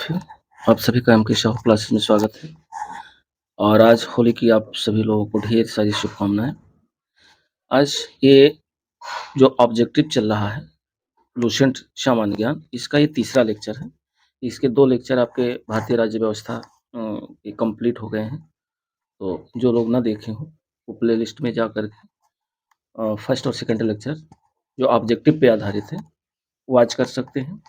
फिर आप सभी का एम के शाह क्लासेस में स्वागत है। और आज होली की आप सभी लोगों को ढेर सारी शुभकामनाएं। आज ये जो ऑब्जेक्टिव चल रहा है लुसेंट सामान्य ज्ञान, इसका ये तीसरा लेक्चर है। इसके 2 लेक्चर आपके भारतीय राज्य व्यवस्था ये कंप्लीट हो गए हैं। तो जो लोग ना देखे हों वो प्लेलिस्ट में जा कर के फर्स्ट और सेकंड लेक्चर जो ऑब्जेक्टिव पे आधारित है वो आज कर सकते हैं।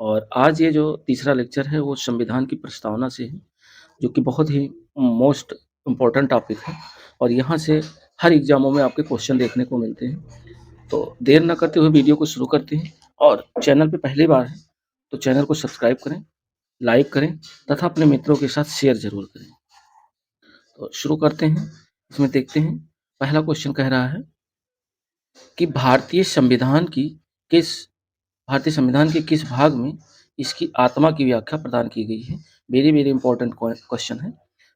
और आज ये जो तीसरा लेक्चर है वो संविधान की प्रस्तावना से है, जो कि बहुत ही मोस्ट इम्पोर्टेंट टॉपिक है और यहाँ से हर एग्जामों में आपके क्वेश्चन देखने को मिलते हैं। तो देर ना करते हुए वीडियो को शुरू करते हैं। और चैनल पे पहली बार है तो चैनल को सब्सक्राइब करें, लाइक करें तथा अपने मित्रों के साथ शेयर जरूर करें। तो शुरू करते हैं। इसमें देखते हैं, पहला क्वेश्चन कह रहा है कि भारतीय संविधान के किस भाग में इसकी आत्मा की व्याख्या प्रदान की गई है। वेरी वेरी इंपॉर्टेंट क्वेश्चन है।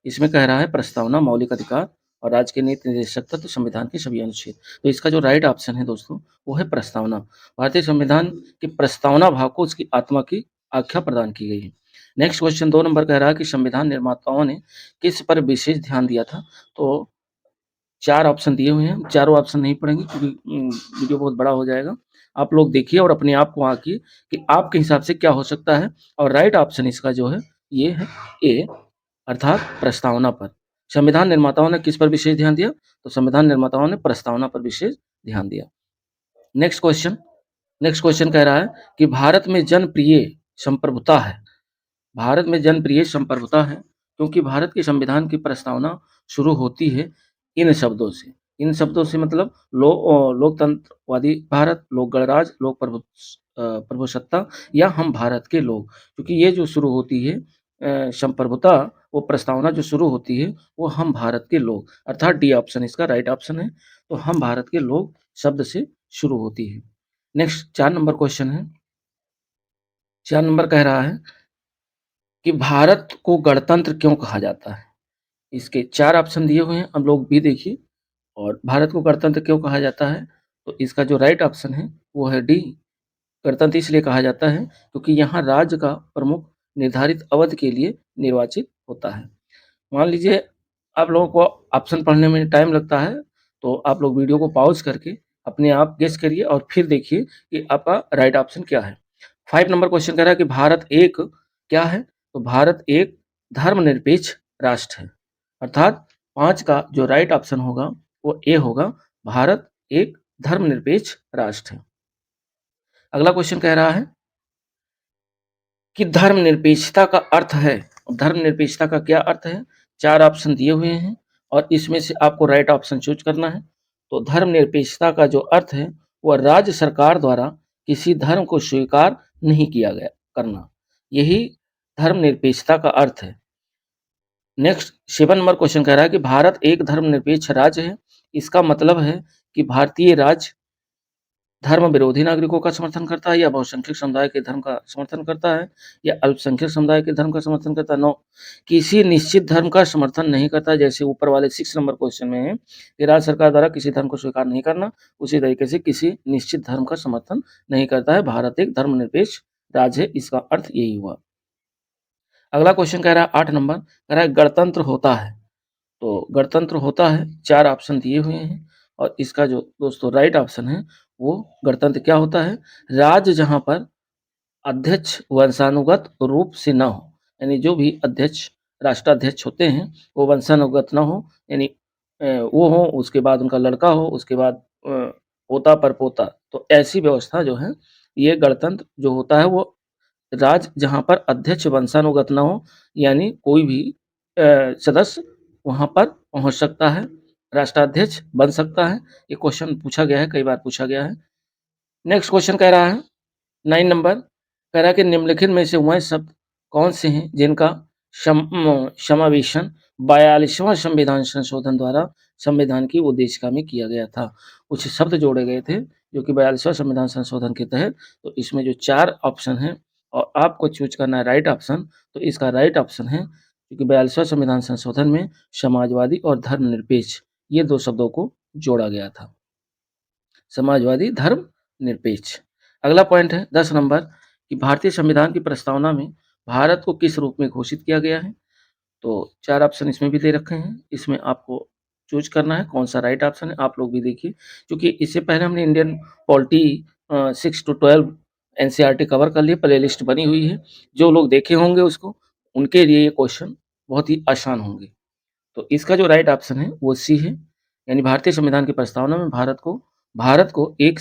इसमें कह रहा है प्रस्तावना, मौलिक अधिकार और राज्य के नीति निर्देशक तत्व, संविधान के सभी अनुच्छेद। तो इसका जो राइट ऑप्शन है दोस्तों वो है प्रस्तावना। भारतीय संविधान के प्रस्तावना भाग को उसकी आत्मा की आख्या प्रदान की गई है। नेक्स्ट क्वेश्चन 2 नंबर कह रहा है कि संविधान निर्माताओं ने किस पर विशेष ध्यान दिया था। तो 4 ऑप्शन दिए हुए हैं, चारों ऑप्शन नहीं पढ़ेंगे क्योंकि वीडियो बहुत बड़ा हो जाएगा। आप लोग देखिए और अपने आप को आंकिए कि आपके हिसाब से क्या हो सकता है। और राइट ऑप्शन इसका जो है ये है ए, अर्थात प्रस्तावना पर। संविधान निर्माताओं ने किस पर विशेष ध्यान दिया, तो संविधान निर्माताओं ने प्रस्तावना पर विशेष ध्यान दिया। नेक्स्ट क्वेश्चन कह रहा है कि भारत में जनप्रिय संप्रभुता है। भारत में जनप्रिय संप्रभुता है क्योंकि भारत के संविधान की प्रस्तावना शुरू होती है इन शब्दों से। इन शब्दों से मतलब लोकतंत्रवादी भारत, लोक गणराज्य, प्रभुसत्ता या हम भारत के लोग। क्योंकि ये जो शुरू होती है संप्रभुता, वो प्रस्तावना जो शुरू होती है वो हम भारत के लोग, अर्थात डी ऑप्शन इसका राइट ऑप्शन है। तो हम भारत के लोग शब्द से शुरू होती है। नेक्स्ट 4 नंबर क्वेश्चन है। 4 नंबर कह रहा है कि भारत को गणतंत्र क्यों कहा जाता है। इसके 4 ऑप्शन दिए हुए हैं, हम लोग भी देखिए। और भारत को गणतंत्र क्यों कहा जाता है, तो इसका जो राइट ऑप्शन है वो है डी। गणतंत्र इसलिए कहा जाता है क्योंकि यहाँ राज्य का प्रमुख निर्धारित अवधि के लिए निर्वाचित होता है। मान लीजिए आप लोगों को ऑप्शन पढ़ने में टाइम लगता है तो आप लोग वीडियो को पॉज करके अपने आप गेस करिए और फिर देखिए कि आपका राइट ऑप्शन क्या है। 5 नंबर क्वेश्चन कह रहा है कि भारत एक क्या है, तो भारत एक धर्मनिरपेक्ष राष्ट्र है। अर्थात 5 का जो राइट ऑप्शन होगा वो ए होगा, भारत एक धर्मनिरपेक्ष राष्ट्र है। अगला क्वेश्चन कह रहा है कि धर्मनिरपेक्षता का अर्थ है। धर्मनिरपेक्षता का क्या अर्थ है, 4 ऑप्शन दिए हुए हैं और इसमें से आपको राइट ऑप्शन चूज करना है। तो धर्मनिरपेक्षता का जो अर्थ है वह राज्य सरकार द्वारा किसी धर्म को स्वीकार नहीं किया गया करना, यही धर्मनिरपेक्षता का अर्थ है। नेक्स्ट 7 नंबर क्वेश्चन कह रहा है कि भारत एक धर्मनिरपेक्ष राज्य है। इसका मतलब है कि भारतीय राज्य धर्म विरोधी नागरिकों का समर्थन करता है या बहुसंख्यक समुदाय के धर्म का समर्थन करता है या अल्पसंख्यक समुदाय के धर्म का समर्थन करता है। नो, किसी निश्चित धर्म का समर्थन नहीं करता। जैसे ऊपर वाले 6 नंबर क्वेश्चन में है कि राज्य सरकार द्वारा किसी धर्म को स्वीकार नहीं करना, उसी तरीके से किसी निश्चित धर्म का समर्थन नहीं करता है। भारत एक धर्मनिरपेक्ष राज्य है, इसका अर्थ यही हुआ। अगला क्वेश्चन कह रहा है 8 नंबर, कह रहा है गणतंत्र होता है। तो गणतंत्र होता है, 4 ऑप्शन दिए हुए हैं और इसका जो दोस्तों राइट ऑप्शन है वो गणतंत्र क्या होता है, राज्य जहां पर अध्यक्ष वंशानुगत रूप से न हो, यानी जो भी अध्यक्ष राष्ट्राध्यक्ष होते हैं वो वंशानुगत न हो, यानी वो हो, उसके बाद उनका लड़का हो, उसके बाद पोता पर पोता। तो ऐसी व्यवस्था जो है, ये गणतंत्र जो होता है वो राज्य जहाँ पर अध्यक्ष वंशानुगत न हो, यानी कोई भी सदस्य वहाँ पर पहुँच सकता है, राष्ट्राध्यक्ष बन सकता है। ये क्वेश्चन पूछा गया है, कई बार पूछा गया है। नेक्स्ट क्वेश्चन कह रहा है 9 नंबर, कह रहा है कि निम्नलिखित में से वह शब्द कौन से हैं जिनका समावेशन 42वां संविधान संशोधन द्वारा संविधान की उद्देशिका में किया गया था। कुछ शब्द जोड़े गए थे जो कि 42वां संविधान संशोधन के तहत। तो इसमें जो 4 ऑप्शन हैं और आपको चूज करना है राइट ऑप्शन, तो इसका राइट ऑप्शन है क्योंकि 42वां संविधान संशोधन में समाजवादी और धर्मनिरपेक्ष ये 2 शब्दों को जोड़ा गया था। समाजवादी, धर्मनिरपेक्ष। अगला पॉइंट है 10 नंबर कि भारतीय संविधान की प्रस्तावना में भारत को किस रूप में घोषित किया गया है? तो 4 ऑप्शन इसमें भी दे रखे हैं, इसमें आपको चूज़ करना है कौन-सा राइट ऑप्शन है, आप लोग भी देखिए। क्योंकि इससे पहले हमने Indian polity 6 to 12 NCERT cover कर लिए, प्लेलिस्ट बनी हुई है। जो लोग देखे होंगे उसको, उनके लिए ये क्वेश्चन बहुत ही आसान होंगे। तो इसका जो राइट ऑप्शन है वो सी है, यानी भारतीय संविधान की प्रस्तावना में भारत को एक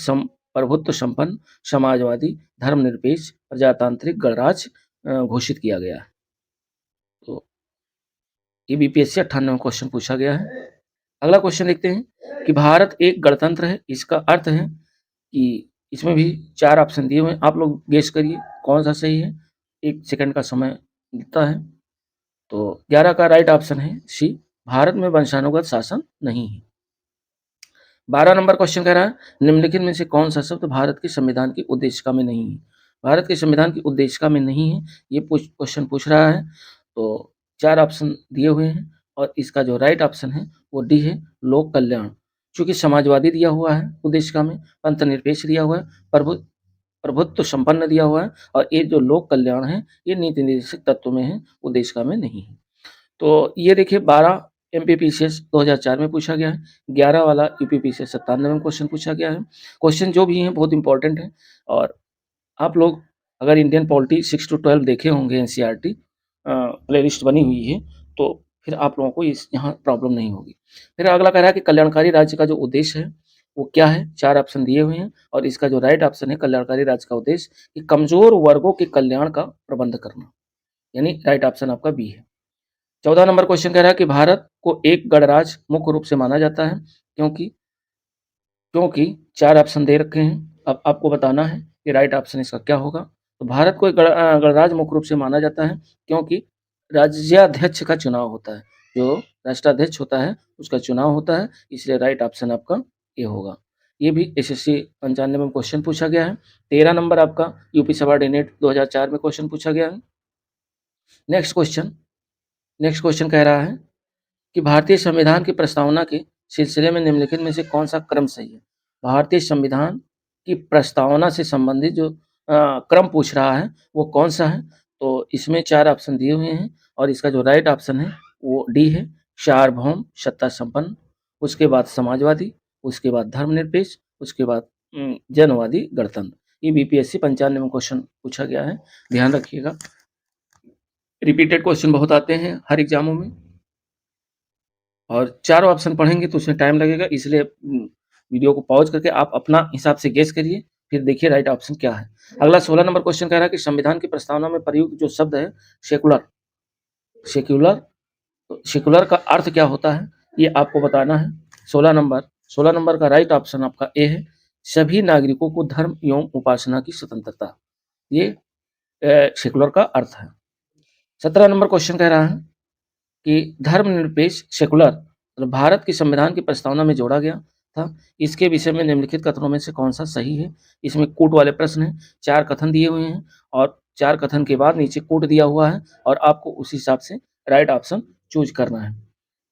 प्रभुत्व संपन्न, समाजवादी, धर्मनिरपेक्ष, प्रजातांत्रिक गणराज्य घोषित किया गया है। तो ये बीपीएससी 98 क्वेश्चन पूछा गया है। अगला क्वेश्चन देखते हैं कि भारत एक गणतंत्र है, इसका अर्थ है कि इसमें भी 4 ऑप्शन दिए हुए हैं, आप लोग गेस करिए कौन-सा सही है? 1 सेकंड का समय मिलता है। तो 11 का राइट ऑप्शन है सी, भारत में वंशानुगत शासन नहीं है। 12 नंबर क्वेश्चन कह रहा है, निम्नलिखित में से कौन-सा शब्द भारत के संविधान की उद्देशिका में नहीं है? भारत के संविधान की उद्देशिका में नहीं है, ये क्वेश्चन पूछ रहा है। तो 4 ऑप्शन दिए हुए हैं और इसका जो राइट ऑप्शन है वो डी है, लोक कल्याण। चूँकि समाजवादी दिया हुआ है उद्देशिका में, पंथनिरपेक्ष दिया हुआ है, प्रभुत्व संपन्न दिया हुआ है और ये जो लोक कल्याण है, ये नीति निर्देशक तत्व में है, उद्देशिका में नहीं है। तो ये देखिए 12 एमपीपीसीएस 2004 में पूछा गया है, 11 वाला यूपीपीसीएस 97 में क्वेश्चन पूछा गया है। क्वेश्चन जो भी हैं बहुत इंपॉर्टेंट हैं और आप लोग अगर इंडियन पॉलिटी 6 टू 12 देखे होंगे एनसीईआरटी प्लेलिस्ट बनी हुई है, तो फिर आप लोगों को इस यहाँ प्रॉब्लम नहीं होगी। फिर अगला कह रहा है कि कल्याणकारी राज्य का जो उद्देश्य है, वो क्या है? 4 ऑप्शन दिए हुए हैं और इसका जो राइट ऑप्शन है कल्याणकारी राज्य का उद्देश्य कि कमज़ोर वर्गों के कल्याण का प्रबंध करना, यानी राइट ऑप्शन आपका बी है। 14 नंबर क्वेश्चन कह रहा है कि भारत को एक गणराज्य मुख्य रूप से माना जाता है क्योंकि क्योंकि 4 ऑप्शन दे रखे हैं। अब आपको बताना है कि राइट ऑप्शन इसका क्या होगा। तो भारत को एक गणराज्य मुख्य रूप से माना जाता है क्योंकि राज्याध्यक्ष का चुनाव होता है। जो राष्ट्राध्यक्ष होता है उसका चुनाव होता है, इसलिए राइट ऑप्शन आपका ये होगा। ये भी एसएससी 95 में क्वेश्चन पूछा गया है। 13 नंबर आपका यूपी सबऑर्डिनेट 2004 में क्वेश्चन पूछा गया है। नेक्स्ट क्वेश्चन कह रहा है कि भारतीय संविधान की प्रस्तावना के सिलसिले में निम्नलिखित में से कौन-सा क्रम सही है? भारतीय संविधान की प्रस्तावना से संबंधित जो क्रम पूछ रहा है, वो कौन-सा है? तो इसमें 4 ऑप्शन दिए हुए हैं और इसका जो राइट ऑप्शन है, वो डी है, सार्वभौम सत्ता संपन्न, उसके बाद समाजवादी, उसके बाद धर्मनिरपेक्ष, उसके बाद जनवादी गणतंत्र। ये बीपीएससी 95 में क्वेश्चन पूछा गया है, ध्यान रखिएगा। रिपीटेड क्वेश्चन बहुत आते हैं हर एग्ज़ामों में। और चारों ऑप्शन पढ़ेंगे तो उसमें टाइम लगेगा, इसलिए वीडियो को पॉज़ करके आप अपना हिसाब से गेस करिए, फिर देखिए राइट ऑप्शन क्या है। अगला 16 नंबर क्वेश्चन कह रहा है कि संविधान की प्रस्तावना में प्रयुक्त जो शब्द है सेकुलर सेक्युलर तो सेकुलर का अर्थ क्या होता है, ये आपको बताना है। 16 नंबर का राइट ऑप्शन आपका ए है, सभी नागरिकों को धर्म एवं उपासना की स्वतंत्रता, ये सेकुलर का अर्थ है। 17 नंबर क्वेश्चन कह रहा है कि धर्मनिरपेक्ष सेकुलर मतलब भारत के संविधान की प्रस्तावना में जोड़ा गया था। इसके विषय में निम्नलिखित कथनों में से कौन-सा सही है? इसमें कूट वाले प्रश्न हैं, 4 कथन दिए हुए हैं और 4 कथन के बाद नीचे कूट दिया हुआ है और आपको उस हिसाब से राइट ऑप्शन चूज़ करना है।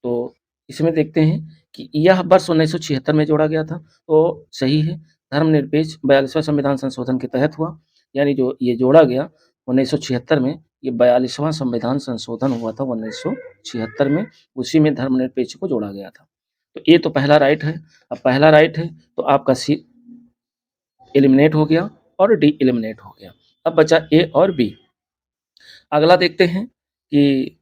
तो इसमें देखते हैं कि यह वर्ष 1976 में जोड़ा गया था, तो सही है। धर्मनिरपेक्ष 42वां संविधान संशोधन के तहत हुआ, यानी जो ये जोड़ा गया 1976 में, ये 42वां संविधान संशोधन हुआ था 1976 में, उसी में धर्मनिरपेक्ष को जोड़ा गया था। तो ये तो पहला राइट है। अब पहला राइट है तो आपका सी एलिमिनेट हो गया और डी एलिमिनेट हो गया। अब बचा ए और बी। अगला देखते हैं कि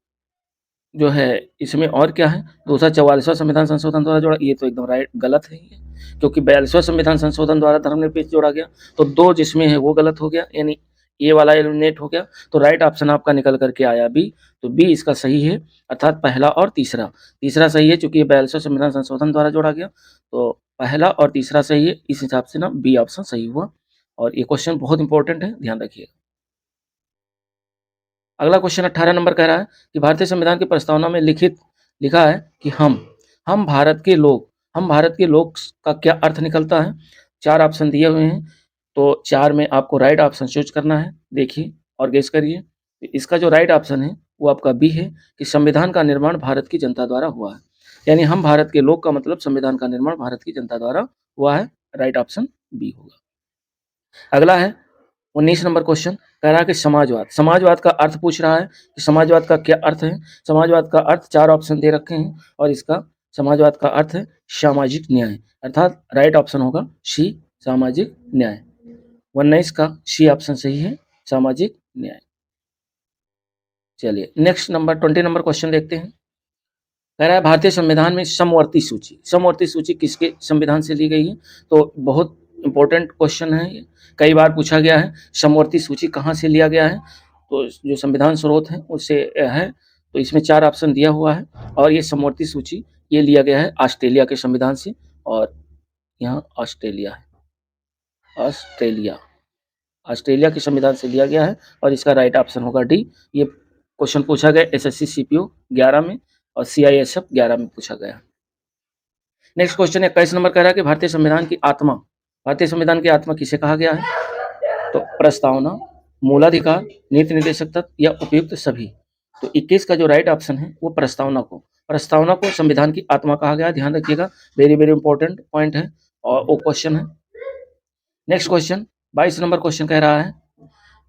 जो है इसमें और क्या है, 244वां संविधान संशोधन द्वारा जोड़ा, ये तो एकदम राइट गलत है ये, क्योंकि 42वां संविधान संशोधन द्वारा धर्मनिरपेक्ष जोड़ा गया, तो 2 जिसमें है वो गलत हो गया, यानी ये वाला एलिमिनेट हो गया। तो राइट ऑप्शन आपका निकल करके आया बी, तो बी इसका सही है, अर्थात पहला और तीसरा। तीसरा सही है चूँकि ये 42वां संविधान संशोधन द्वारा जोड़ा गया, तो पहला और तीसरा सही है, इस हिसाब से ना बी ऑप्शन सही हुआ और ये क्वेश्चन बहुत इंपॉर्टेंट है, ध्यान रखिएगा। अगला क्वेश्चन 18 नंबर कह रहा है कि भारतीय संविधान की प्रस्तावना में लिखा है कि हम भारत के लोग का क्या अर्थ निकलता है? 4 ऑप्शन दिए हुए हैं, तो 4 में आपको राइट ऑप्शन चूज़ करना है, देखिए और गेस करिए। इसका जो राइट ऑप्शन है वो आपका बी है कि संविधान का निर्माण भारत की जनता द्वारा हुआ है, यानी हम भारत के लोग का मतलब संविधान का निर्माण भारत की जनता द्वारा हुआ है, राइट ऑप्शन बी होगा। अगला है 19 नंबर क्वेश्चन कह रहा है कि समाजवाद, समाजवाद का अर्थ पूछ रहा है कि समाजवाद का क्या अर्थ है। समाजवाद का अर्थ 4 ऑप्शन दे रखे हैं और इसका समाजवाद का अर्थ है सामाजिक न्याय, अर्थात राइट ऑप्शन होगा सी, सामाजिक न्याय। 19 का सी ऑप्शन सही है, सामाजिक न्याय। चलिए नेक्स्ट नंबर 20 नंबर क्वेश्चन देखते हैं। कह रहा है भारतीय संविधान में समवर्ती सूची, समवर्ती सूची किसके संविधान से ली गई है? तो बहुत इंपॉर्टेंट क्वेश्चन है ये, कई बार पूछा गया है। समवर्ती सूची कहाँ से लिया गया है? तो जो संविधान स्रोत है उससे है, तो इसमें 4 ऑप्शन दिया हुआ है और ये समवर्ती सूची ये लिया गया है ऑस्ट्रेलिया के संविधान से, और यहाँ ऑस्ट्रेलिया है, ऑस्ट्रेलिया, ऑस्ट्रेलिया के संविधान से लिया गया है और इसका राइट ऑप्शन होगा डी। ये क्वेश्चन पूछा गया एसएससी सीपीओ 11 में और सीआईएसएफ 11 में पूछा गया। नेक्स्ट क्वेश्चन 21 नंबर कह रहा है कि भारतीय संविधान की आत्मा, भारतीय संविधान की आत्मा किसे कहा गया है? तो प्रस्तावना, मूलाधिकार, नीति निर्देशक तत्व या उपयुक्त सभी। तो 21 का जो राइट ऑप्शन है वो प्रस्तावना को, प्रस्तावना को संविधान की आत्मा कहा गया है। ध्यान रखिएगा, वेरी वेरी इंपॉर्टेंट पॉइंट है और वो क्वेश्चन है। नेक्स्ट क्वेश्चन 22 नंबर क्वेश्चन कह रहा है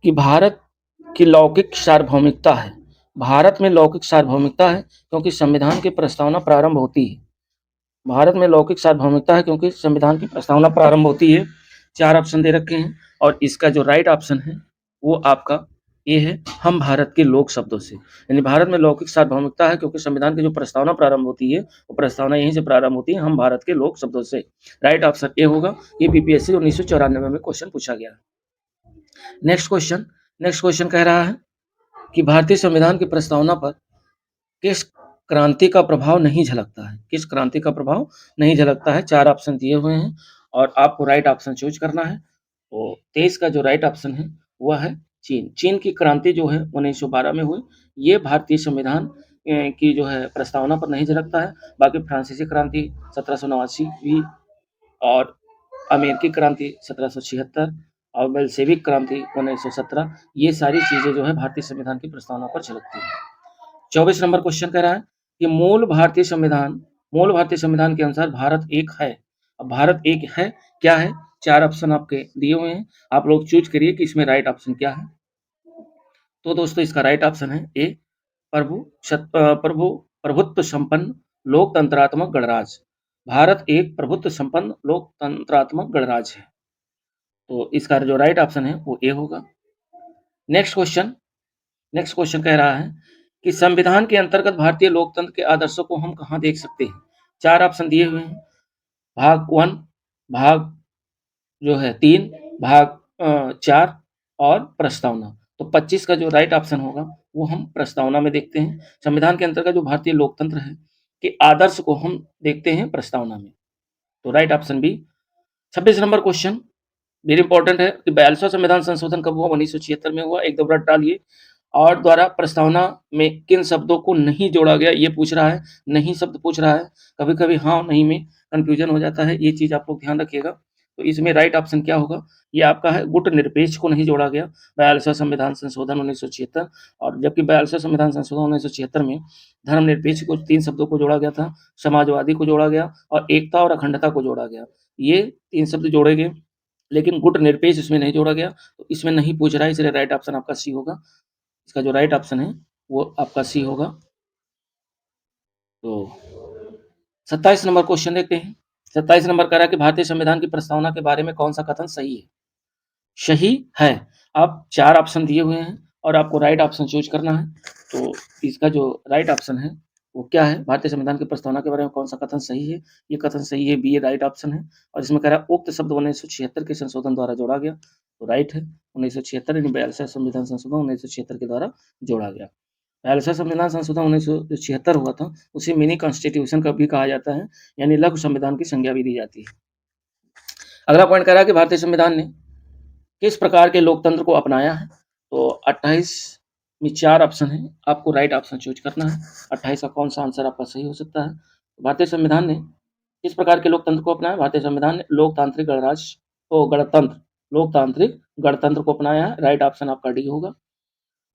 कि भारत की लौकिक सार्वभौमिकता है, भारत में लौकिक सार्वभौमिकता है क्योंकि संविधान की प्रस्तावना प्रारंभ होती है। भारत में लौकिक सार्वभौमिकता है क्योंकि संविधान की प्रस्तावना प्रारंभ होती है। 4 ऑप्शन दे रखे हैं और इसका जो राइट ऑप्शन है वो आपका ए है, हम भारत के लोक शब्दों से। यानी भारत में लौकिक सार्वभौमिकता है क्योंकि संविधान की जो प्रस्तावना प्रारंभ होती है वो प्रस्तावना यहीं से प्रारंभ होती है, हम भारत के लोक शब्दों से। राइट ऑप्शन ए होगा। ये बीपीएससी 1994 में क्वेश्चन पूछा गया। नेक्स्ट क्वेश्चन कह रहा है कि भारतीय संविधान की प्रस्तावना पर किस क्रांति का प्रभाव नहीं झलकता है? किस क्रांति का प्रभाव नहीं झलकता है? 4 ऑप्शन दिए हुए हैं और आपको राइट ऑप्शन चूज करना है। तो 23 का जो राइट ऑप्शन है वह है चीन। चीन की क्रांति जो है 1912 में हुई, ये भारतीय संविधान की जो है प्रस्तावना पर नहीं झलकता है। बाकी फ्रांसीसी क्रांति 1789 हुई और अमेरिकी क्रांति 1776 और बेल्शेविक क्रांति 1917, ये सारी चीजें जो है भारतीय संविधान की प्रस्तावना पर झलकती है। 24 नंबर क्वेश्चन कह रहा है कि मूल भारतीय संविधान के अनुसार भारत एक है। अब भारत एक है क्या है? 4 ऑप्शन आपके दिए हुए हैं, आप लोग चूज करिए कि इसमें राइट ऑप्शन क्या है। तो दोस्तों इसका राइट ऑप्शन है ए, प्रभुत्व संपन्न लोकतंत्रात्मक गणराज्य। भारत एक प्रभुत्व संपन्न लोकतंत्रात्मक गणराज्य है, तो इसका जो राइट ऑप्शन है वो ए होगा। नेक्स्ट क्वेश्चन कह रहा है कि संविधान के अंतर्गत भारतीय लोकतंत्र के आदर्शों को हम कहाँ देख सकते हैं? 4 ऑप्शन दिए हुए हैं, भाग 1, भाग जो है 3, भाग 4 और प्रस्तावना। तो 25 का जो राइट ऑप्शन होगा वो हम प्रस्तावना में देखते हैं। संविधान के अंतर्गत जो भारतीय लोकतंत्र है के आदर्श को हम देखते हैं प्रस्तावना में, तो right option B. 26 number question very important है कि 42वां संविधान संशोधन कब हुआ? 1976 में हुआ। एक दो मिनट डालिए। और द्वारा प्रस्तावना में किन शब्दों को नहीं जोड़ा गया ये पूछ रहा है, नहीं शब्द पूछ रहा है। कभी कभी हाँ और नहीं में कंफ्यूजन हो जाता है, ये चीज आप लोग ध्यान रखिएगा। तो इसमें राइट ऑप्शन क्या होगा? ये आपका है गुट निरपेक्ष को नहीं जोड़ा गया 42वां संविधान संशोधन 1976, और जबकि 42वां संविधान संशोधन 1976 में धर्मनिरपेक्ष को 3 शब्दों को जोड़ा गया था, समाजवादी को जोड़ा गया और एकता और अखंडता को जोड़ा गया। ये 3 शब्द जोड़े गए लेकिन गुट निरपेक्ष इसमें नहीं जोड़ा गया, तो इसमें नहीं पूछ रहा है, इसलिए राइट ऑप्शन आपका सी होगा। इसका जो राइट ऑप्शन है वो आपका सी होगा। तो 27 नंबर क्वेश्चन देखते हैं। 27 नंबर कह रहा है कि भारतीय संविधान की प्रस्तावना के बारे में कौन सा कथन सही है? सही है। आप 4 ऑप्शन दिए हुए हैं और आपको राइट ऑप्शन चूज करना है। तो इसका जो राइट ऑप्शन है वो क्या है? भारतीय संविधान की प्रस्तावना के बारे में कौन सा कथन सही है? ये कथन सही है, बी राइट ऑप्शन है। और इसमें कह रहा है उक्त शब्द 1976 के संशोधन द्वारा जोड़ा गया, तो राइट है। 1976 यानी 42वां संविधान संशोधन 1976 के द्वारा जोड़ा गया। 42वां संविधान संशोधन 1976 हुआ था, उसे मिनी कॉन्स्टिट्यूशन का भी कहा जाता है, यानी लघु संविधान की संज्ञा भी दी जाती है। अगला पॉइंट कह रहा है कि भारतीय संविधान ने किस प्रकार के लोकतंत्र को अपनाया है? तो 28 में 4 ऑप्शन है, आपको राइट ऑप्शन चूज करना है। 28 का कौन सा आंसर आपका सही हो सकता है? भारतीय संविधान ने किस प्रकार के लोकतंत्र को अपनाया? भारतीय संविधान ने लोकतांत्रिक गणराज्य को गणतंत्र, लोकतांत्रिक गणतंत्र को अपनाया है। राइट ऑप्शन आपका डी होगा।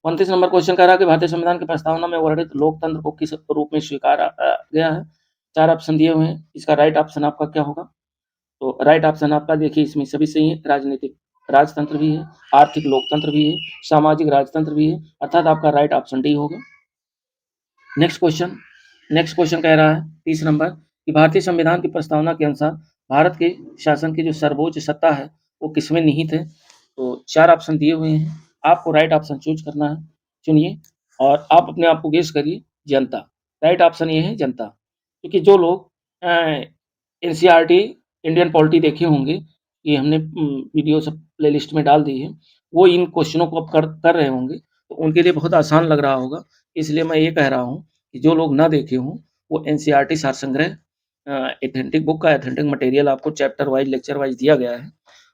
29 नंबर क्वेश्चन कह रहा है कि भारतीय संविधान की प्रस्तावना में वर्णित लोकतंत्र को किस रूप में स्वीकारा गया है? 4 ऑप्शन दिए हुए हैं, इसका राइट ऑप्शन आपका क्या होगा? तो राइट ऑप्शन आपका देखिए इसमें सभी सही है, राजनीतिक राजतंत्र भी है, आर्थिक लोकतंत्र भी है, सामाजिक राजतंत्र भी है, अर्थात आपका राइट ऑप्शन डी होगा। नेक्स्ट क्वेश्चन कह रहा है 30 नंबर कि भारतीय संविधान की प्रस्तावना के अनुसार भारत के शासन की जो सर्वोच्च सत्ता है वो किसमें निहित है? तो 4 ऑप्शन दिए हुए हैं, आपको राइट ऑप्शन चूज़ करना है, चुनिए और आप अपने आप को गेस करिए। जनता, राइट ऑप्शन ये है जनता, क्योंकि जो लोग एनसीईआरटी, इंडियन पॉलिटी देखे होंगे, ये हमने वीडियो सब प्लेलिस्ट में डाल दी है, वो इन क्वेश्चनों को अब कर रहे होंगे, तो उनके लिए बहुत आसान लग रहा होगा। इसलिए मैं ये कह रहा हूँ कि जो लोग ना देखे हों, वो एनसीईआरटी सार संग्रह एथेंटिक बुक का एथेंटिक मटेरियल आपको चैप्टर वाइज़, लेक्चर वाइज़ दिया गया है,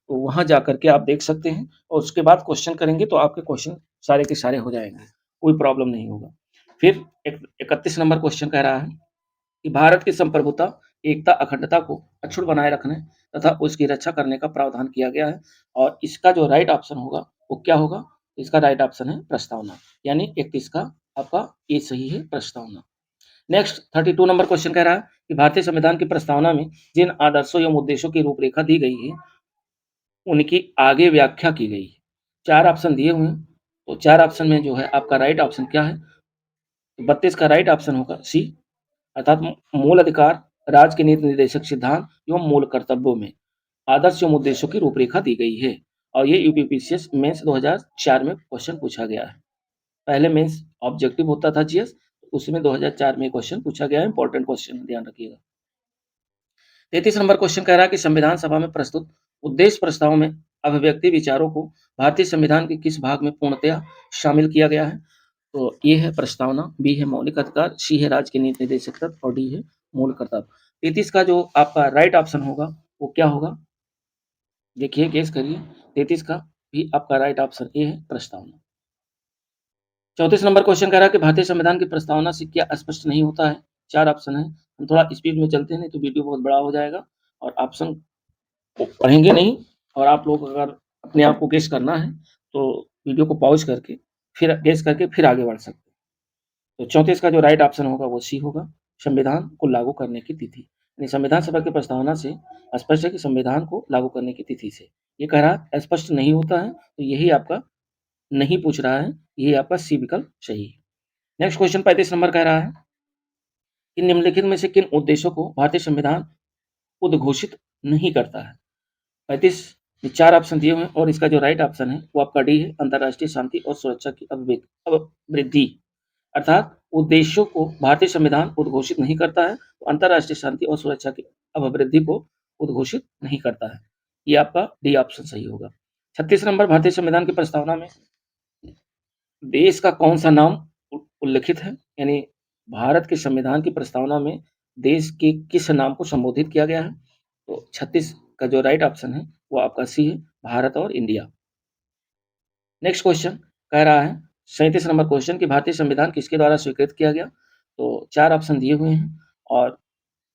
तो वहाँ जाकर के आप देख सकते हैं और उसके बाद क्वेश्चन करेंगे तो आपके क्वेश्चन सारे के सारे हो जाएँगे, कोई प्रॉब्लम नहीं होगा। फिर 31 नंबर क्वेश्चन कह रहा है कि भारत की संप्रभुता, एकता, अखंडता को अक्षुण्ण बनाए रखने तथा उसकी रक्षा करने का प्रावधान किया गया है और इसका जो राइट ऑप्शन होगा, वो क्या होगा? इसका राइट ऑप्शन है प्रस्तावना, यानी 31 का आपका ए सही है, प्रस्तावना। नेक्स्ट 32 नंबर क्वेश्चन कह रहा है कि भारतीय संविधान की प्रस्तावना में जिन आदर्शों एवं उद्देश्यों की रूपरेखा दी गई है, उनकी आगे व्याख्या की गई है। 4 ऑप्शन दिए हुए हैं, तो 4 ऑप्शन में जो है आपका राइट ऑप्शन क्या है? 32 का राइट ऑप्शन होगा सी, अर्थात मूल अधिकार, राज्य के नीति निर्देशक सिद्धांत एवं मूल कर्तव्यों में आदर्श एवं उद्देश्यों की रूपरेखा दी गई है और ये यूपीपीसीएस मेंस 2004 में क्वेश्चन पूछा गया है। पहले मेंस ऑब्जेक्टिव होता था जीएस, उसमें 2004 में क्वेश्चन पूछा गया है, इंपॉर्टेंट क्वेश्चन, ध्यान रखिएगा। 33 नंबर क्वेश्चन कह रहा है कि संविधान सभा में प्रस्तुत उद्देश्य प्रस्ताव में अभिव्यक्ति विचारों को भारतीय संविधान के किस भाग में पूर्णतया शामिल किया गया है? तो ए है प्रस्तावना, बी है मौलिक अधिकार, सी है राज्य के नीति निर्देशक तत्व और डी है मूल कर्तव्य। 33 का जो आपका राइट ऑप्शन होगा वो क्या होगा? देखिए, गेस करिए। 33 का भी आपका राइट ऑप्शन ए है प्रस्तावना। 34 नंबर क्वेश्चन कह रहा है कि भारतीय संविधान की प्रस्तावना से क्या स्पष्ट नहीं होता है? 4 ऑप्शन है, हम थोड़ा स्पीड में चलते हैं नहीं तो वीडियो बहुत बड़ा हो जाएगा और ऑप्शन को पढ़ेंगे नहीं और आप लोग अगर अपने आप को गेस करना है तो वीडियो को पॉज़ करके फिर गेस करके फिर आगे बढ़ सकते हैं। तो 34 का जो राइट ऑप्शन होगा वो सी होगा, संविधान को लागू करने की तिथि। यानी संविधान सभा की प्रस्तावना से स्पष्ट है कि संविधान को लागू करने की तिथि से। ये कह रहा है स्पष्ट नहीं होता है, तो यही आपका नहीं पूछ रहा है, यही आपका सी विकल्प सही है। नेक्स्ट क्वेश्चन 35 नंबर कह रहा है कि निम्नलिखित में से किन उद्देश्यों को भारतीय संविधान उद्घोषित नहीं करता है? 35 ये 4 ऑप्शन दिए हुए हैं और इसका जो राइट ऑप्शन है वो आपका डी है, अंतर्राष्ट्रीय शांति और सुरक्षा की अभिवृद्धि। अर्थात उद्देश्यों को भारतीय संविधान उद्घोषित नहीं करता है, तो अंतर्राष्ट्रीय शांति और सुरक्षा की अभिवृद्धि को उद्घोषित नहीं करता है। ये आपका डी ऑप्शन सही होगा। 36 नंबर भारतीय संविधान की प्रस्तावना में देश का कौन-सा नाम उल्लिखित है? यानी भारत के संविधान की प्रस्तावना में देश के किस नाम को संबोधित किया गया है? तो 36 का जो राइट ऑप्शन है वो आपका सी है, भारत और इंडिया। नेक्स्ट क्वेश्चन कह रहा है 37 नंबर क्वेश्चन कि भारतीय संविधान किसके द्वारा स्वीकृत किया गया? तो 4 ऑप्शन दिए हुए हैं और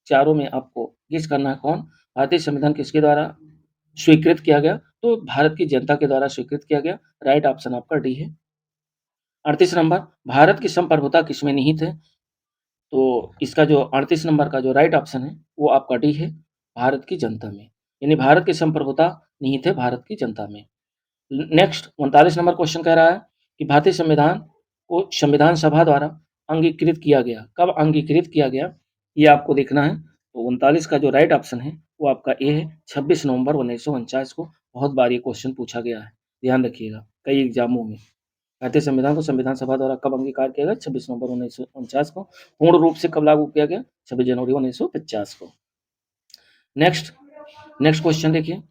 चारों में आपको गेस करना है कौन? भारतीय संविधान किसके द्वारा स्वीकृत किया गया? तो भारत की जनता के द्वारा स्वीकृत किया गया। राइट ऑप्शन आपका डी है। 38 नंबर भारत की संप्रभुता किसमें निहित है? तो इसका जो 38 नंबर का जो राइट ऑप्शन है वो आपका डी है, भारत की जनता में। यानी भारत की संप्रभुता निहित है भारत की जनता में। नेक्स्ट 39 नंबर क्वेश्चन कह रहा है कि भारतीय संविधान को संविधान सभा द्वारा अंगीकृत किया गया। कब अंगीकृत किया गया? ये आपको देखना है। तो 39 का जो राइट ऑप्शन है वो आपका ए है, 26 नवंबर 1949 को। बहुत बार ये क्वेश्चन पूछा गया है, ध्यान रखिएगा कई एग्जामों में। भारतीय संविधान को संविधान सभा द्वारा कब अंगीकार किया गया? 26 नवंबर 1949 को। पूर्ण रूप से कब लागू किया गया? 26 जनवरी 1950 को। नेक्स्ट नेक्स्ट क्वेश्चन देखिए,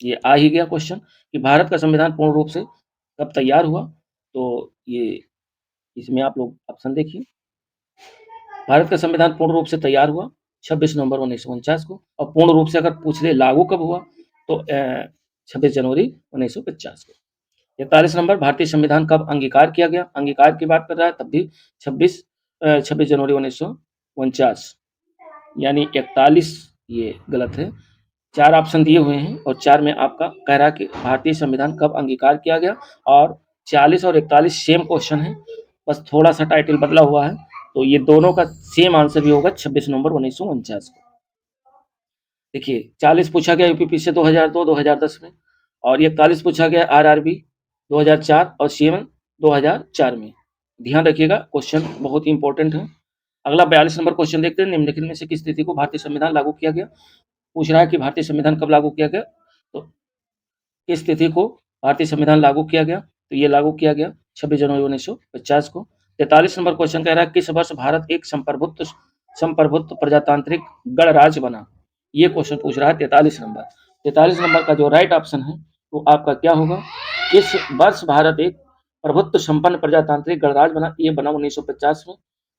ये आ ही गया क्वेश्चन कि भारत का संविधान पूर्ण रूप से कब तैयार हुआ? तो ये इसमें आप लोग ऑप्शन देखिए। भारत का संविधान पूर्ण रूप से तैयार हुआ 26 नवंबर 1949 को और पूर्ण रूप से अगर पूछ ले लागू कब हुआ तो 26 जनवरी 1950 को। 41 नंबर भारतीय संविधान कब अंगीकार किया गया? अंगीकार की बात कर रहा है तब भी 26 जनवरी 1949, यानी 41 ये गलत है। 4 ऑप्शन दिए हुए हैं और 4 में आपका कह रहा है कि भारतीय संविधान कब अंगीकार किया गया और 40 और 41 सेम क्वेश्चन है, बस थोड़ा-सा टाइटल बदला हुआ है। तो ये दोनों का सेम आंसर भी होगा 26 नवंबर 1949 को। देखिए 40 पूछा गया यूपीपीसी 2002-2010 में और ये 41 पूछा गया आरआरबी 2004 और सीएमए 2004 में। ध्यान रखिएगा, क्वेश्चन बहुत ही इंपॉर्टेंट है। अगला 42 नंबर क्वेश्चन देखते हैं। निम्नलिखित में से किस तिथि को भारतीय संविधान लागू किया गया? पूछ रहा है कि भारतीय संविधान कब लागू किया गया, तो किस तिथि को भारतीय संविधान लागू किया गया? तो ये लागू किया गया 26 जनवरी 1950 को। 43 नंबर क्वेश्चन कह रहा है किस वर्ष भारत एक संप्रभुत्व प्रजातांत्रिक गणराज्य बना? ये क्वेश्चन पूछ रहा है 43 नंबर। 43 नंबर का जो राइट ऑप्शन है वो आपका क्या होगा? किस वर्ष भारत एक प्रभुत्व संपन्न प्रजातांत्रिक गणराज्य बना? ये बना 1950 में।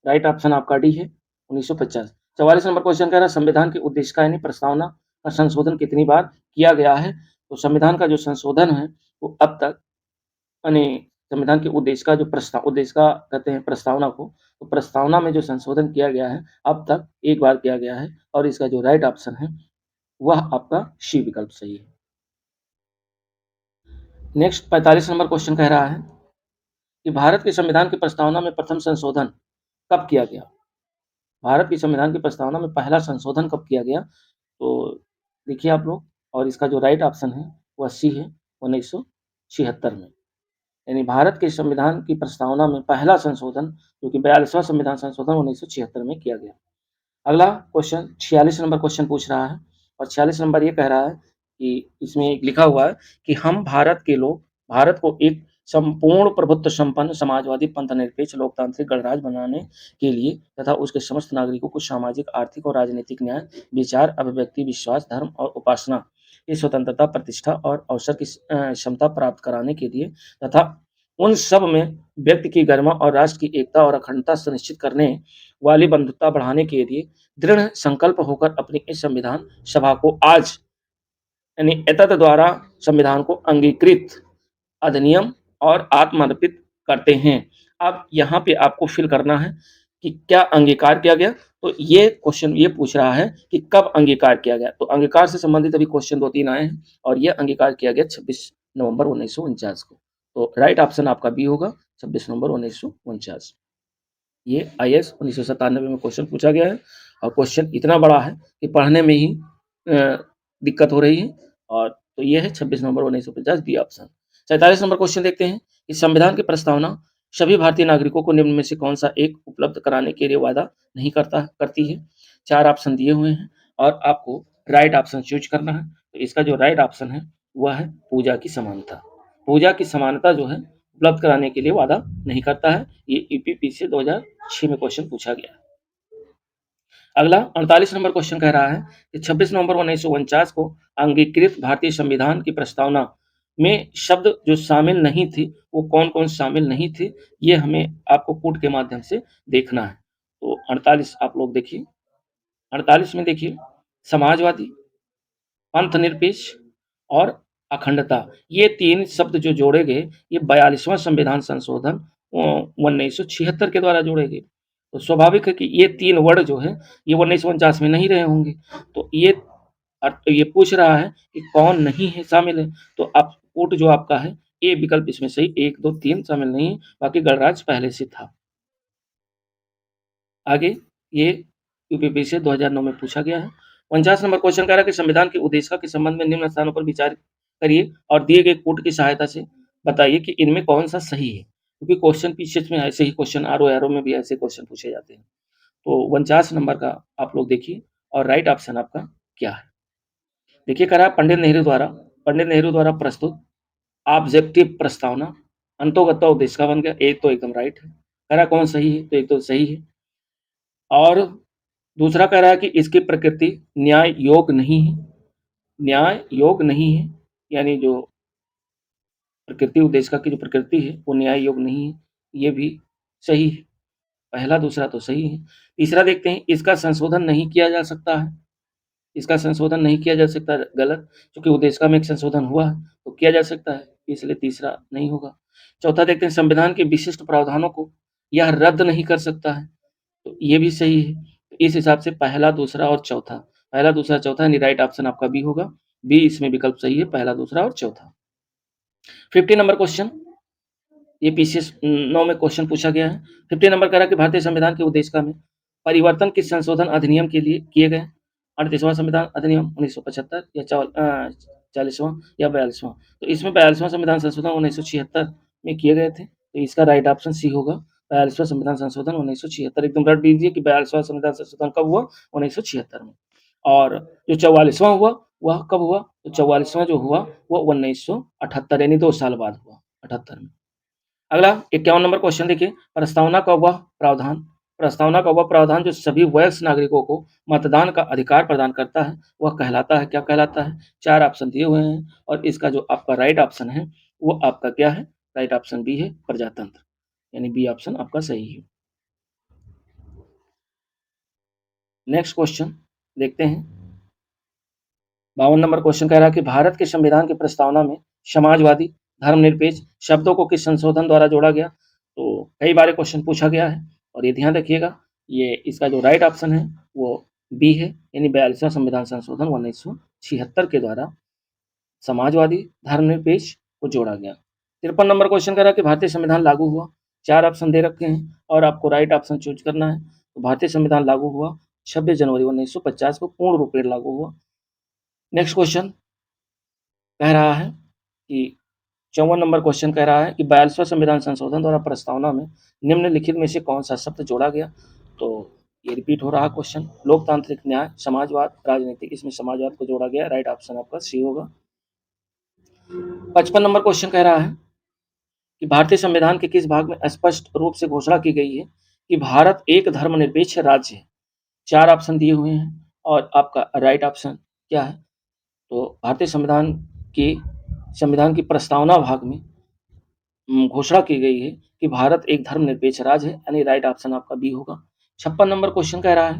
राइट ऑप्शन आपका डी है 1950। 44 नंबर क्वेश्चन कह रहा है संविधान की उद्देशिका यानी प्रस्तावना का संशोधन कितनी बार किया गया है? तो संविधान का जो संशोधन है वो अब तक यानी संविधान की उद्देशिका जो उद्देशिका कहते हैं प्रस्तावना को, तो प्रस्तावना में जो संशोधन किया गया है अब तक एक बार किया गया है और इसका जो राइट ऑप्शन है वह आपका सी विकल्प सही है। नेक्स्ट 45 नंबर क्वेश्चन कह रहा है कि भारत के संविधान की प्रस्तावना में प्रथम संशोधन कब किया गया? भारत की संविधान की प्रस्तावना में पहला संशोधन कब किया गया? तो देखिए आप लोग, और इसका जो राइट ऑप्शन है वह सी है 1976 में। यानी भारत के संविधान की प्रस्तावना में पहला संशोधन जो कि 42वां संविधान संशोधन 1976 में किया गया। अगला क्वेश्चन 46 नंबर क्वेश्चन पूछ रहा है और 46 नंबर ये कह रहा है कि इसमें एक लिखा हुआ है कि हम भारत के लोग भारत को एक संपूर्ण प्रभुत्व संपन्न समाजवादी पंथ निरपेक्ष लोकतांत्रिक गणराज्य बनाने के लिए तथा उसके समस्त नागरिकों को सामाजिक आर्थिक और राजनीतिक न्याय विचार अभिव्यक्ति विश्वास धर्म और उपासना की स्वतंत्रता प्रतिष्ठा और अवसर की क्षमता प्राप्त कराने के लिए तथा उन सब में व्यक्ति की गरिमा और राष्ट्र की एकता और अखंडता सुनिश्चित करने वाली बंधुता बढ़ाने के लिए दृढ़ संकल्प होकर अपनी इस संविधान सभा को आज यानी एतद द्वारा संविधान को अंगीकृत अधिनियम और आत्मर्पित करते हैं। अब यहाँ पे आपको फिल करना है कि क्या अंगीकार किया गया। तो ये क्वेश्चन ये पूछ रहा है कि कब अंगीकार किया गया। तो अंगीकार से संबंधित अभी क्वेश्चन 2-3 आए हैं और ये अंगीकार किया गया 26 नवंबर 1949 को। तो राइट ऑप्शन आपका बी होगा 26 नवंबर 1949। ये IAS 1997 में क्वेश्चन पूछा गया है और क्वेश्चन इतना बड़ा है कि पढ़ने में ही दिक्कत हो रही है। और तो ये है 26 नवंबर 1950 बी ऑप्शन। 47 नंबर क्वेश्चन देखते हैं कि संविधान की प्रस्तावना सभी भारतीय नागरिकों को निम्न में से कौन सा एक उपलब्ध कराने के लिए वादा नहीं करती है? 4 ऑप्शन दिए हुए हैं और आपको राइट ऑप्शन चूज करना है। तो इसका जो राइट ऑप्शन है वह है पूजा की समानता। पूजा की समानता जो है उपलब्ध कराने के लिए वादा नहीं करता है। ये यूपीपी से 2006 में क्वेश्चन पूछा गया है। अगला 48 नंबर क्वेश्चन कह रहा है कि 26 नवंबर 1949 को अंगीकृत भारतीय संविधान की प्रस्तावना में शब्द जो शामिल नहीं थे वो कौन-कौन शामिल नहीं थे, ये हमें आपको कोड के माध्यम से देखना है। तो 48 आप लोग देखिए, 48 में देखिए समाजवादी, पंथ निरपेक्ष और अखंडता, ये 3 शब्द जो जोड़े गए ये 42वां संविधान संशोधन 1976 के द्वारा जोड़े गए। तो स्वाभाविक है कि ये 3 वर्ड जो है ये 1949 में नहीं रहे होंगे। तो ये पूछ रहा है कि कौन नहीं है शामिल है। तो आप कोट जो आपका है ए विकल्प इसमें सही 1, 2, 3 शामिल नहीं है, बाकी गणराज्य पहले से था। आगे ये यूपीपी से 2009 में पूछा गया है। 49 नंबर क्वेश्चन कह रहा है कि संविधान की उद्देशिका के संबंध में निम्न स्थानों पर विचार करिए और दिए गए कोट की सहायता से बताइए कि इनमें कौन-सा सही है। क्योंकि क्वेश्चन पीछे में ऐसे ही क्वेश्चन आरओ में भी ऐसे क्वेश्चन पूछे जाते हैं। तो 49 नंबर का आप लोग देखिए और राइट ऑप्शन आपका क्या है? देखिए कह रहा है पंडित नेहरू द्वारा प्रस्तुत ऑब्जेक्टिव प्रस्तावना अंतोगत्वा उद्देशिका बन गया। एक तो एकदम राइट है। कह रहा है कौन सही है? तो एक तो सही है। और दूसरा कह रहा है कि इसकी प्रकृति न्याय योग नहीं है। न्याय योग नहीं है, यानी जो प्रकृति उद्देशिका की जो प्रकृति है वो न्याय योग नहीं है, ये भी सही है। पहला दूसरा तो सही है। तीसरा देखते हैं इसका संशोधन नहीं किया जा सकता है। इसका संशोधन नहीं किया जा सकता, गलत, क्योंकि उद्देशिका में एक संशोधन हुआ है तो किया जा सकता है, इसलिए तीसरा नहीं होगा। चौथा देखते हैं संविधान के विशिष्ट प्रावधानों को यह रद्द नहीं कर सकता है, तो ये भी सही है। तो इस हिसाब से पहला दूसरा और चौथा, पहला दूसरा चौथा यानी राइट ऑप्शन आपका बी होगा। बी इसमें विकल्प सही है, पहला दूसरा और चौथा। 50 नंबर क्वेश्चन, ये पीसीएस 9 में क्वेश्चन पूछा गया है। 50 नंबर कह रहा है कि भारतीय संविधान की उद्देशिका में परिवर्तन किस संशोधन अधिनियम के लिए किए गए? 38वां संविधान अधिनियम 1975 या 40वां या 42वां? तो इसमें 42वां संविधान संशोधन 1976 में किए गए थे, तो इसका राइट ऑप्शन सी होगा। 42वां संविधान संशोधन 1976 एकदम रट दीजिए कि 42वां संविधान संशोधन कब हुआ? 1976 में। और जो 44वां हुआ, वह कब हुआ? तो 44वां जो हुआ वो 1978 यानी 2 साल बाद हुआ, 78 में। अगला 51 नंबर क्वेश्चन देखिए, प्रस्तावना का वह प्रावधान जो सभी वयस्क नागरिकों को मतदान का अधिकार प्रदान करता है, वह कहलाता है, क्या कहलाता है? 4 ऑप्शन दिए हुए हैं और इसका जो आपका राइट ऑप्शन है, वो आपका क्या है? राइट ऑप्शन बी है, प्रजातंत्र, यानी बी ऑप्शन आपका सही है। नेक्स्ट क्वेश्चन देखते हैं। 52 नंबर क्वेश्चन कह रहा है कि भारत के संविधान की प्रस्तावना में समाजवादी, धर्मनिरपेक्ष शब्दों को किस संशोधन द्वारा जोड़ा गया? तो कई बार क्वेश्चन पूछा गया है और ये ध्यान रखिएगा, ये इसका जो राइट ऑप्शन है वो बी है, यानी 42वां संविधान संशोधन 1976 के द्वारा समाजवादी, धर्मनिरपेक्ष को जोड़ा गया। 53 नंबर क्वेश्चन कह रहा है कि भारतीय संविधान लागू हुआ। 4 ऑप्शन दे रखे हैं और आपको राइट ऑप्शन चूज करना है। तो भारतीय संविधान लागू हुआ 26 जनवरी 1950 को पूर्ण रूप से लागू हुआ। नेक्स्ट क्वेश्चन कह रहा है कि 54 नंबर क्वेश्चन कह रहा है कि 42वां संविधान संशोधन द्वारा प्रस्तावना में निम्नलिखित में से कौन सा शब्द जोड़ा गया? तो ये रिपीट हो रहा है क्वेश्चन, लोकतांत्रिक न्याय, समाजवाद, राजनीतिक, इसमें समाजवाद को जोड़ा गया। राइट ऑप्शन आपका सी होगा। 55 नंबर क्वेश्चन कह रहा है कि भारतीय संविधान के किस भाग में स्पष्ट रूप से घोषणा की गई है कि भारत एक धर्मनिरपेक्ष राज्य है? 4 ऑप्शन दिए हुए हैं और आपका राइट ऑप्शन क्या है? तो भारतीय संविधान की प्रस्तावना भाग में घोषणा की गई है कि भारत एक धर्मनिरपेक्ष राज्य है, यानी राइट ऑप्शन आपका बी होगा। 56 नंबर क्वेश्चन कह रहा है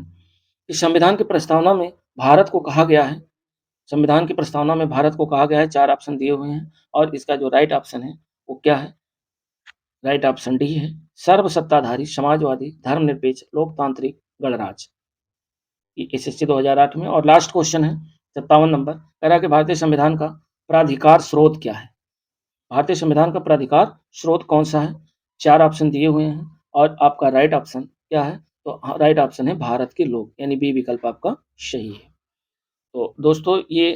कि संविधान की प्रस्तावना में भारत को कहा गया है, 4 ऑप्शन दिए हुए हैं और इसका जो राइट ऑप्शन है वो क्या है? राइट ऑप्शन डी है, सर्वसत्ताधारी, समाजवादी, धर्मनिरपेक्ष, लोकतांत्रिक, गणराज्य। ये एसएससी 2008 में। और लास्ट क्वेश्चन है 57 नंबर, कह रहा है कि भारतीय संविधान का प्राधिकार स्रोत क्या है? भारतीय संविधान का प्राधिकार स्रोत कौन सा है? 4 ऑप्शन दिए हुए हैं और आपका राइट ऑप्शन क्या है? तो राइट ऑप्शन है भारत के लोग, यानी बी विकल्प आपका सही है। तो दोस्तों ये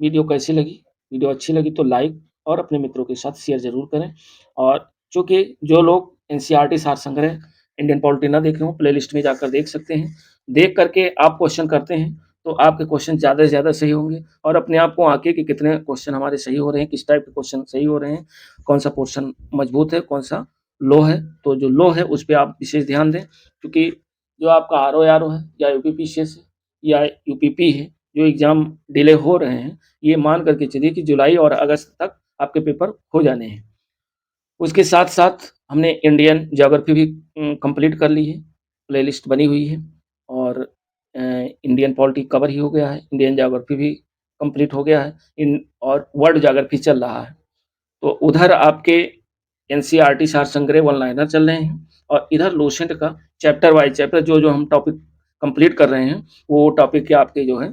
वीडियो कैसी लगी? वीडियो अच्छी लगी तो लाइक और अपने मित्रों के साथ शेयर ज़रूर करें। और चूँकि जो लोग एनसीईआरटी सार संग्रह, इंडियन पॉलिटी ना देखे हों, प्लेलिस्ट में जाकर देख सकते हैं। देख करके आप क्वेश्चन करते हैं, तो आपके क्वेश्चन ज़्यादा से ज़्यादा सही होंगे और अपने आप को आँके कि कितने क्वेश्चन हमारे सही हो रहे हैं, किस टाइप के क्वेश्चन सही हो रहे हैं, कौन-सा पोर्शन मजबूत है, कौन-सा लो है। तो जो लो है, उस पे आप विशेष ध्यान दें, क्योंकि जो आपका आरओ-आरओ है या यूपीपीसीएस है या यूपीपी है, जो एग्ज़ाम डिले हो रहे हैं, ये मान करके चलिए कि जुलाई और अगस्त तक आपके पेपर हो जाने हैं। उसके साथ-साथ हमने इंडियन ज्योग्राफी भी कंप्लीट कर ली है, प्लेलिस्ट बनी हुई है और इंडियन पॉलिटी कवर ही हो गया है, इंडियन ज्योग्राफी भी कंप्लीट हो गया है और वर्ल्ड ज्योग्राफी चल रहा है। तो उधर आपके एनसीईआरटी सार संग्रह वन लाइनर चल रहे हैं और इधर लूसेंट का चैप्टर वाइज़ चैप्टर जो हम टॉपिक कंप्लीट कर रहे हैं, वो टॉपिक के आपके जो है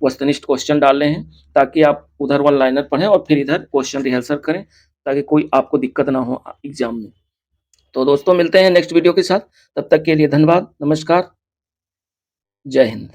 वस्तुनिष्ठ क्वेश्चन डाल रहे हैं, ताकि आप उधर वन लाइनर पढ़ें और फिर इधर क्वेश्चन रिहर्सल करें, ताकि कोई आपको दिक्कत ना हो एग्ज़ाम में। तो दोस्तों मिलते हैं नेक्स्ट वीडियो के साथ, तब तक के लिए धन्यवाद, नमस्कार, जय हिंद।